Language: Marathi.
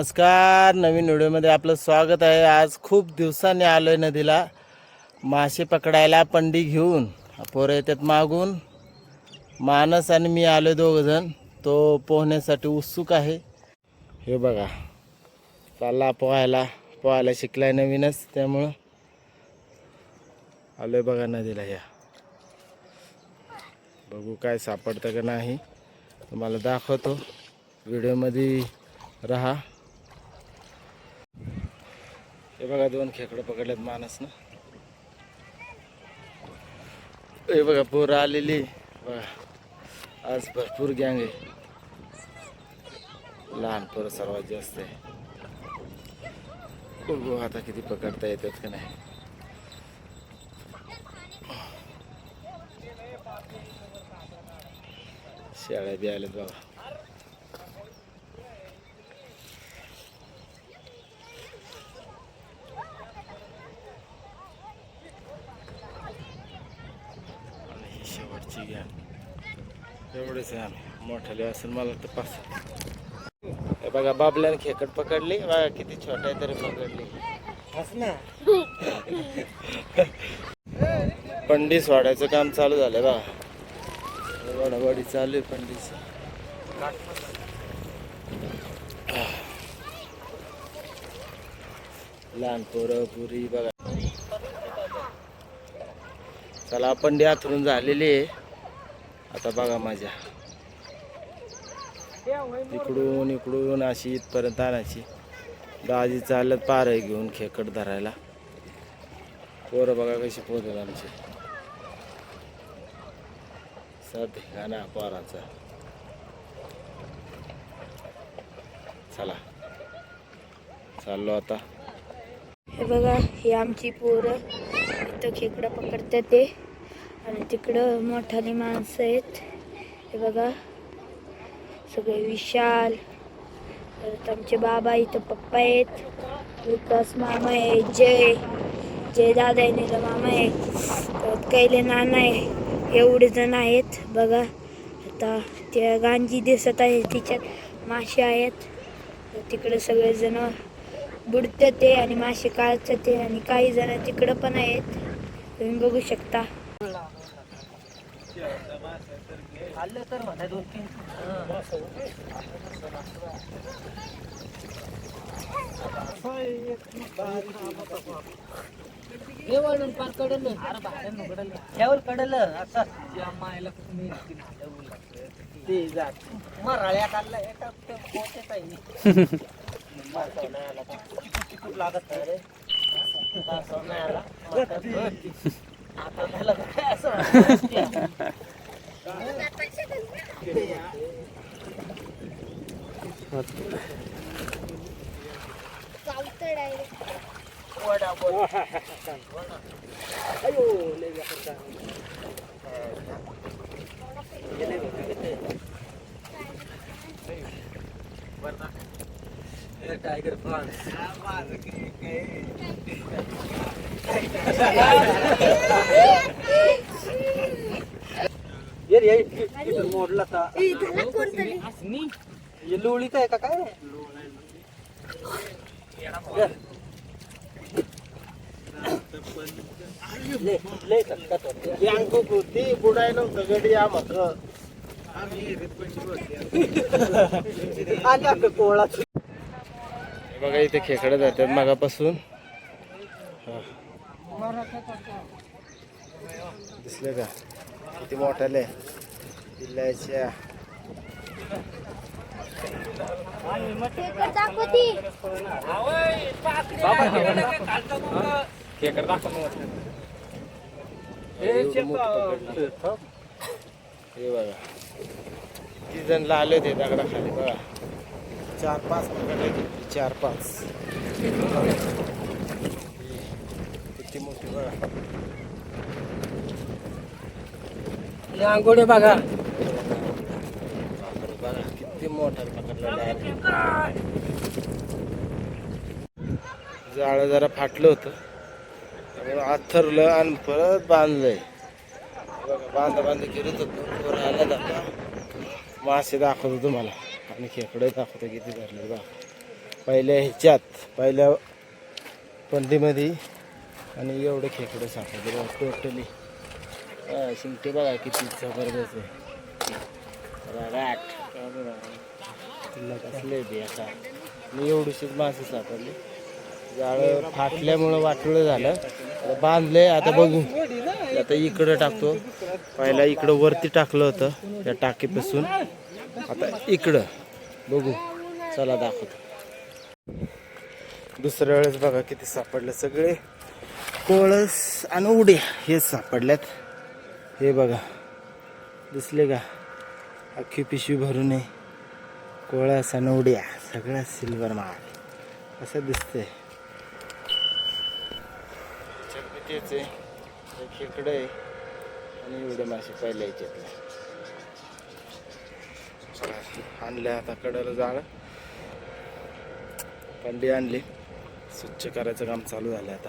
नमस्कार, नवीन व्हिडिओमध्ये आपलं स्वागत आहे. आज खूप दिवसांनी आलोय नदीला मासे पकडायला. पंडी घेऊन पोरं येतात मागून. मानस आणि मी आलोय दोघंजण. तो पोहण्यासाठी उत्सुक आहे. हे बघा, चालला पोहायला शिकलाय नवीनच, त्यामुळं आलोय बघा नदीला. या बघू काय सापडतं का नाही, तुम्हाला दाखवतो. व्हिडिओमध्ये राहा. हे बघा, 2 खेकडं पकडलेत मानसनं. हे बघा, पोरं आलेली बघा. आज भरपूर गँग आहे. लहान पोरं सर्वात जास्त आहे. बघू आता किती पकडता येतात का नाही. शेळ्या बी आल्यात बघा. शेवटची घ्या, एवढेच आहे. आम्ही मोठाले असेल मला तर 5. हे बघा, बाबल्याने खेकड पकडली बघा. किती छोटा आहे तरी पकडली. पंडी सोडायचं काम चालू झालंय बघा. वडावडी चालू आहे पंडीच. लहान पोरं पुरी बघा. चला, पंडी आथरून झालेली आहे. आता बघा मजा. इकडून अशी इथपर्यंत आणायची. दाजी चालत पार घेऊन खेकड धरायला. पोरं बघा कशी पोहतात आमची. सब गाणा पोरांचा. चला चाललो आता. हे बघा, ही आमची पोरं इथं खेकडं पकडतात ते. आणि तिकडं मोठाली माणसं आहेत. हे बघा, सगळे विशाल. परत आमचे बाबा, इथं पप्पा आहेत. विकास मामा आहे, जय दादा आहे, नीला मामा आहे, परत कैले नाना आहे. एवढे जण आहेत बघा. आता त्या गांजी दिसत आहे, तिच्यात मासे आहेत. तिकडे सगळेजण बुडतात ते आणि मासे काढतात ते. आणि काही जण तिकडं पण आहेत, तुम्ही बघू शकता. टाइगर फ्रांस मोडला था. लोळीत आहे का काय. ती बुडाय नव्हतं गडी आम्हाला. बघा, इथे खेकडे जातात मागापासून. दिसले का किती मोठाले जिल्ह्याच्या. हे बघा, किती जण आले होते दगडाखाली बघा. 4-5 पकडले. 4-5 किती मोठी बघा. आंघोळे बघा बघा किती मोठा पकडलेला आहे. जाळं जरा फाटलं होतं, त्यामुळे आथरलं आणि परत बांधलंय बघा. बांध केलं तर आला आता. मासे दाखवतो तुम्हाला आणि खेकडे दाखवतो किती धरले बघा. पहिल्या पंडीमध्ये आणि एवढे खेकडे सापडले बघा टोटली. शिंगटे बघा किती जबरदस्त आहे. रगाट कसले बी आता मी एवढीशीच मासे सापडली. जाळं फाटल्यामुळं वाटोळं झालं. आता बांधले. आता बघू. आता इकडं टाकतो. पहिला इकडं वरती टाकलं होतं त्या टाकीपासून. आता इकडं बघू. चला दाखवतो. दुसऱ्या वेळेस बघा किती सापडले. सगळे कोळस आणि उड्या हेच सापडल्यात. हे बघा दिसले का? अख्खी पिशवी भरून आहे. कोळस आणि उड्या सगळ्या सिल्वर माल असं दिसतंय. तेच आहे खेकडं आहे आणि एवढे मासे पहिल्या याच्यातले आणले. आता कडेला जाळं पंडी आणली. स्वच्छ करायचं काम चालू झालं आता.